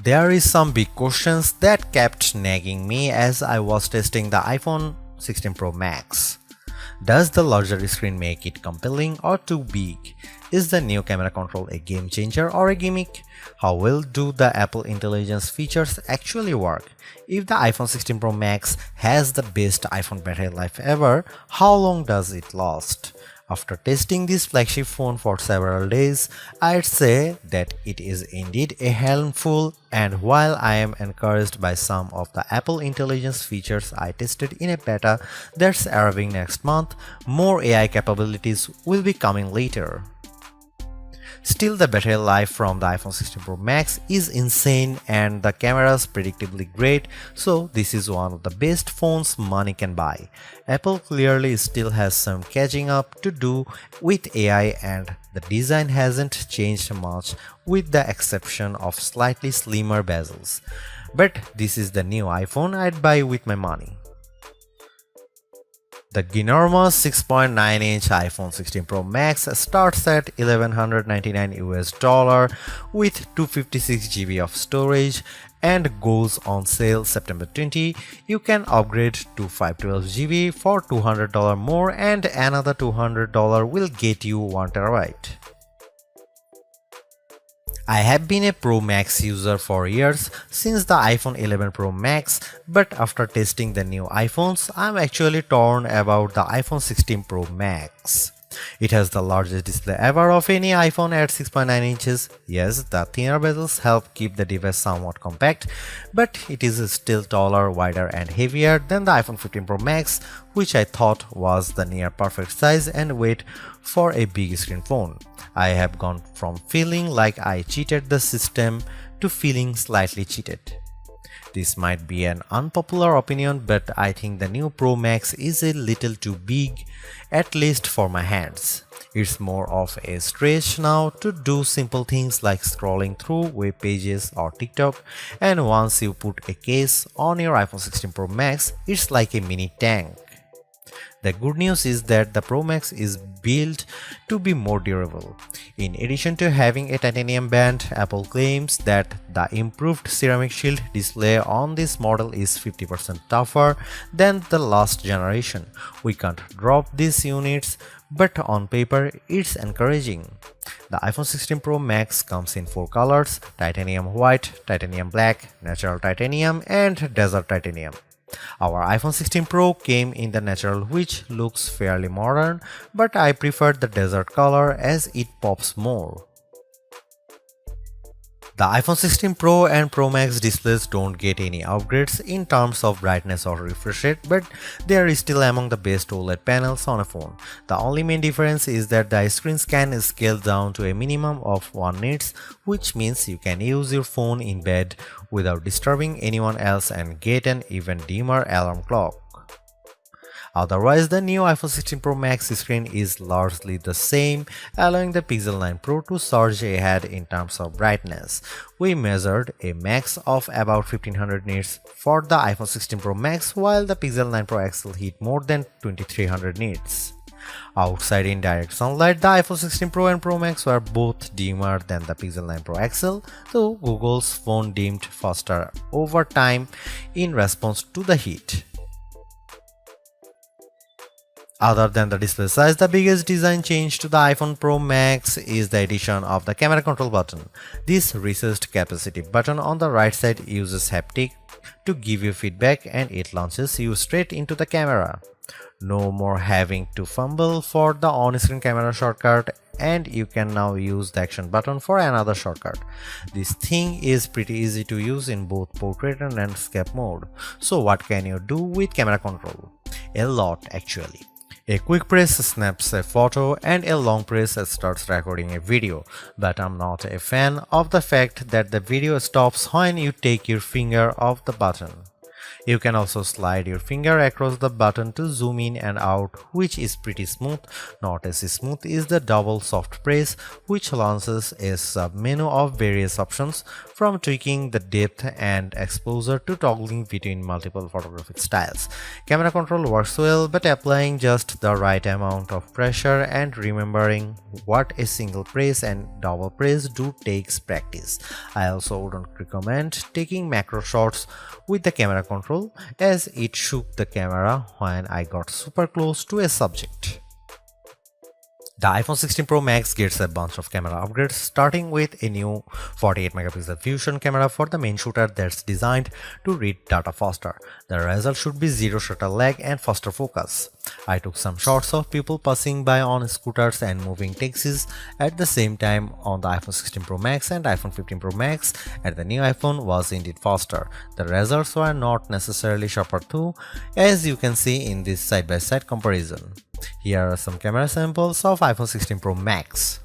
There is some big questions that kept nagging me as I was testing the iPhone 16 Pro Max. Does the larger screen make it compelling or too big? Is the new camera control a game changer or a gimmick? How well do the Apple Intelligence features actually work? If the iPhone 16 Pro Max has the best iPhone battery life ever, how long does it last? After testing this flagship phone for several days, I'd say that it is indeed a handful, and while I am encouraged by some of the Apple Intelligence features I tested in a beta that's arriving next month, more AI capabilities will be coming later. Still, the battery life from the iPhone 16 Pro Max is insane and the camera's predictably great, so this is one of the best phones money can buy. Apple clearly still has some catching up to do with AI, and the design hasn't changed much with the exception of slightly slimmer bezels. But this is the new iPhone I'd buy with my money. The ginormous 6.9-inch iPhone 16 Pro Max starts at $1,199 with 256 GB of storage and goes on sale September 20. You can upgrade to 512 GB for $200 more, and another $200 will get you 1 TB. I have been a Pro Max user for years, since the iPhone 11 Pro Max, but after testing the new iPhones, I'm actually torn about the iPhone 16 Pro Max. It has the largest display ever of any iPhone at 6.9 inches. Yes, the thinner bezels help keep the device somewhat compact, but it is still taller, wider and heavier than the iPhone 15 Pro Max, which I thought was the near perfect size and weight for a big screen phone. I have gone from feeling like I cheated the system to feeling slightly cheated. This might be an unpopular opinion, but I think the new Pro Max is a little too big, at least for my hands. It's more of a stretch now to do simple things like scrolling through web pages or TikTok, and once you put a case on your iPhone 16 Pro Max, it's like a mini tank. The good news is that the Pro Max is built to be more durable. In addition to having a titanium band, Apple claims that the improved ceramic shield display on this model is 50% tougher than the last generation. We can't drop these units, but on paper it's encouraging. The iPhone 16 Pro Max comes in 4 colors: titanium white, titanium black, natural titanium and desert titanium. Our iPhone 16 Pro came in the natural, which looks fairly modern, but I prefer the desert color as it pops more. The iPhone 16 Pro and Pro Max displays don't get any upgrades in terms of brightness or refresh rate, but they are still among the best OLED panels on a phone. The only main difference is that the screens can scale down to a minimum of 1 nits, which means you can use your phone in bed without disturbing anyone else and get an even dimmer alarm clock. Otherwise, the new iPhone 16 Pro Max screen is largely the same, allowing the Pixel 9 Pro to surge ahead in terms of brightness. We measured a max of about 1500 nits for the iPhone 16 Pro Max, while the Pixel 9 Pro XL hit more than 2300 nits. Outside in direct sunlight, the iPhone 16 Pro and Pro Max were both dimmer than the Pixel 9 Pro XL, though Google's phone dimmed faster over time in response to the heat. Other than the display size, the biggest design change to the iPhone Pro Max is the addition of the camera control button. This recessed capacitive button on the right side uses haptic to give you feedback, and it launches you straight into the camera. No more having to fumble for the on-screen camera shortcut, and you can now use the action button for another shortcut. This thing is pretty easy to use in both portrait and landscape mode. So what can you do with camera control? A lot, actually. A quick press snaps a photo and a long press starts recording a video, but I'm not a fan of the fact that the video stops when you take your finger off the button. You can also slide your finger across the button to zoom in and out, which is pretty smooth. Not as smooth is the double soft press, which launches a sub-menu of various options, from tweaking the depth and exposure to toggling between multiple photographic styles. Camera control works well, but applying just the right amount of pressure and remembering what a single press and double press do takes practice. I also wouldn't recommend taking macro shots with the camera control, as it shook the camera when I got super close to a subject. The iPhone 16 Pro Max gets a bunch of camera upgrades, starting with a new 48 megapixel fusion camera for the main shooter that's designed to read data faster. The result should be zero shutter lag and faster focus. I took some shots of people passing by on scooters and moving taxis at the same time on the iPhone 16 Pro Max and iPhone 15 Pro Max, and the new iPhone was indeed faster. The results were not necessarily sharper though, as you can see in this side-by-side comparison. Here are some camera samples of iPhone 16 Pro Max.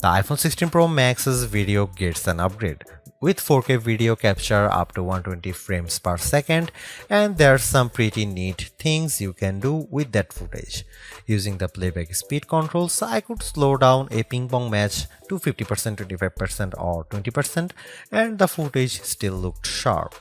The iPhone 16 Pro Max's video gets an upgrade, with 4K video capture up to 120 frames per second, and there's some pretty neat things you can do with that footage. Using the playback speed controls, I could slow down a ping pong match to 50%, 25% or 20%, and the footage still looked sharp.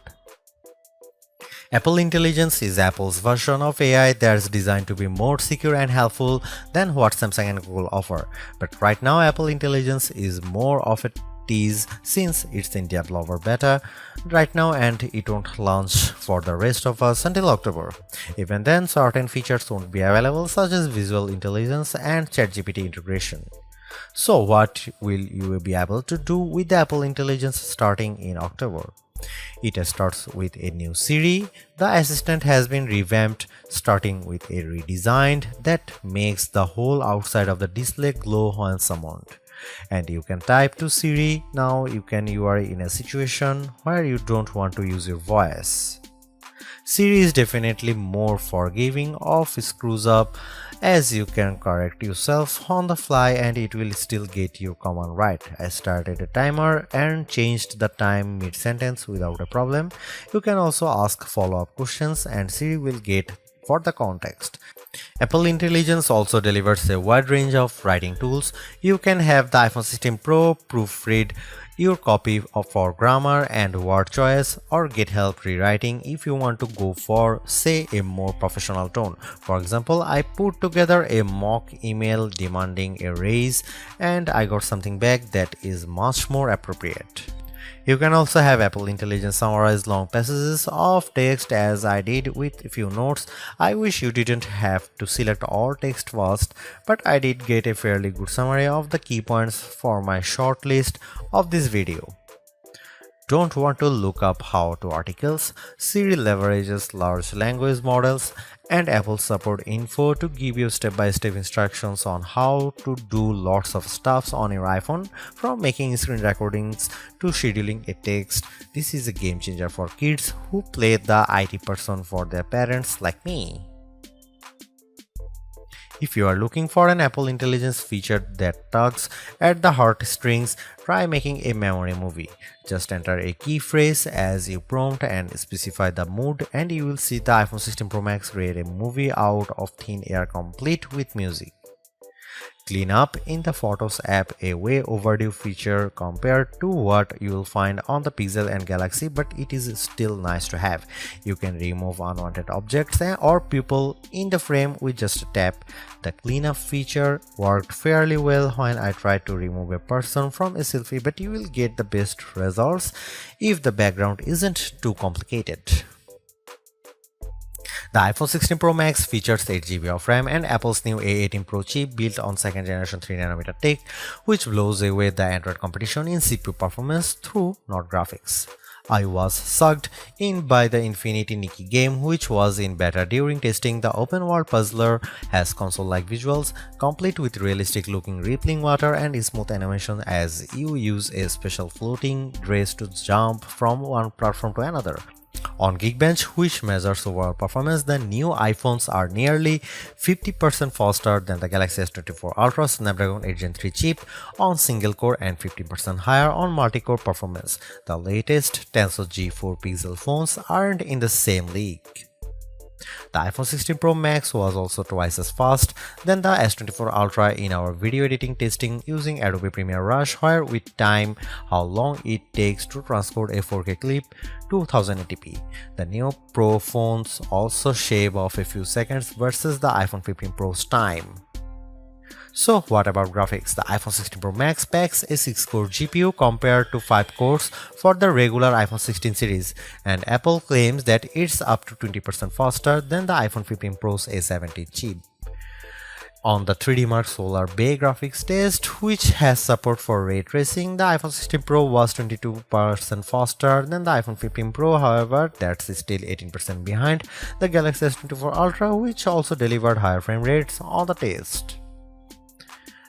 Apple Intelligence is Apple's version of AI that's designed to be more secure and helpful than what Samsung and Google offer. But right now, Apple Intelligence is more of a tease since it's in developer beta right now and it won't launch for the rest of us until October. Even then, certain features won't be available, such as visual intelligence and ChatGPT integration. So what will you be able to do with the Apple Intelligence starting in October? It starts with a new Siri. The assistant has been revamped, starting with a redesigned that makes the whole outside of the display glow when summoned. And you can type to Siri. Now you are in a situation where you don't want to use your voice. Siri is definitely more forgiving of screws up, as you can correct yourself on the fly and it will still get your command right. I started a timer and changed the time mid-sentence without a problem. You can also ask follow-up questions and Siri will get for the context. Apple Intelligence also delivers a wide range of writing tools. You can have the iPhone 16 Pro proofread your copy for grammar and word choice, or get help rewriting if you want to go for, say, a more professional tone. For example, I put together a mock email demanding a raise and I got something back that is much more appropriate. You can also have Apple Intelligence summarize long passages of text, as I did with a few notes. I wish you didn't have to select all text first, but I did get a fairly good summary of the key points for my short list of this video. Don't want to look up how-to articles? Siri leverages large language models and Apple support info to give you step-by-step instructions on how to do lots of stuffs on your iPhone, from making screen recordings to scheduling a text. This is a game changer for kids who play the IT person for their parents like me. If you are looking for an Apple Intelligence feature that tugs at the heartstrings, try making a memory movie. Just enter a key phrase as you prompt and specify the mood, and you will see the iPhone 16 Pro Max create a movie out of thin air complete with music. Clean up in the Photos app, a way overdue feature compared to what you will find on the Pixel and Galaxy, but it is still nice to have. You can remove unwanted objects or people in the frame with just a tap. The cleanup feature worked fairly well when I tried to remove a person from a selfie, but you will get the best results if the background isn't too complicated. The iPhone 16 Pro Max features 8GB of RAM and Apple's new A18 Pro chip built on 2nd generation 3nm tech, which blows away the Android competition in CPU performance through not graphics. I was sucked in by the Infinity Nikki game, which was in beta during testing. The open world puzzler has console-like visuals, complete with realistic looking rippling water and smooth animation as you use a special floating dress to jump from one platform to another. On Geekbench, which measures overall performance, the new iPhones are nearly 50% faster than the Galaxy S24 Ultra Snapdragon 8 Gen 3 chip on single core and 15% higher on multi-core performance. The latest Tensor G4 Pixel phones aren't in the same league. The iPhone 16 Pro Max was also twice as fast than the S24 Ultra in our video editing testing using Adobe Premiere Rush, where we time how long it takes to transport a 4K clip to 1080p. The new Pro phones also shave off a few seconds versus the iPhone 15 Pro's time. So what about graphics? The iPhone 16 Pro Max packs a 6-core GPU compared to 5 cores for the regular iPhone 16 series, and Apple claims that it's up to 20% faster than the iPhone 15 Pro's A70 chip. On the 3D Mark Solar Bay graphics test, which has support for ray tracing, the iPhone 16 Pro was 22% faster than the iPhone 15 Pro. However, that's still 18% behind the Galaxy S24 Ultra, which also delivered higher frame rates on the test.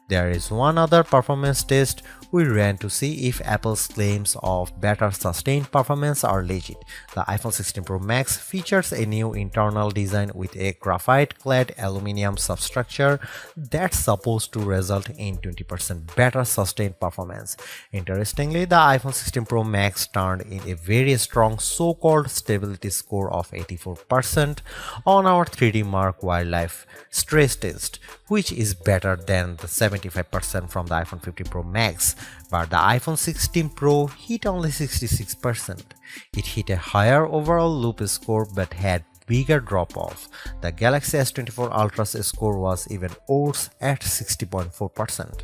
There is one other performance test we ran to see if Apple's claims of better sustained performance are legit. The iPhone 16 Pro Max features a new internal design with a graphite-clad aluminum substructure that's supposed to result in 20% better sustained performance. Interestingly, the iPhone 16 Pro Max turned in a very strong so-called stability score of 84% on our 3D Mark Wildlife stress test, which is better than the 75% from the iPhone 15 Pro Max. But the iPhone 16 Pro hit only 66%. It hit a higher overall loop score but had bigger drop-off. The Galaxy S24 Ultra's score was even worse at 60.4%.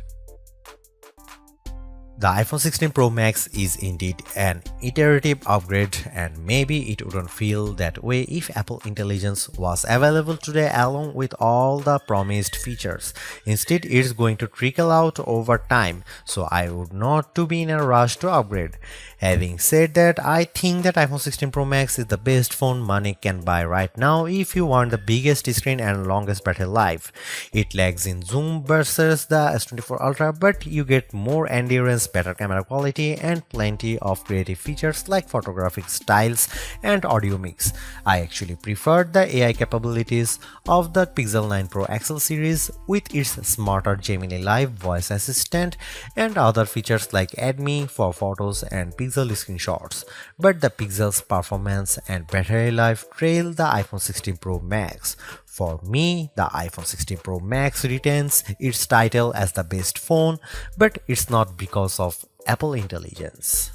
The iPhone 16 Pro Max is indeed an iterative upgrade, and maybe it wouldn't feel that way if Apple Intelligence was available today along with all the promised features. Instead, it's going to trickle out over time, so I would not to be in a rush to upgrade. Having said that, I think that iPhone 16 Pro Max is the best phone money can buy right now if you want the biggest screen and longest battery life. It lags in zoom versus the S24 Ultra, but you get more endurance, better camera quality, and plenty of creative features like photographic styles and audio mix. I actually preferred the AI capabilities of the Pixel 9 Pro XL series with its smarter Gemini Live voice assistant and other features like Add Me for photos and Pixel screenshots. But the Pixel's performance and battery life trail the iPhone 16 Pro Max. For me, the iPhone 16 Pro Max retains its title as the best phone, but it's not because of Apple Intelligence.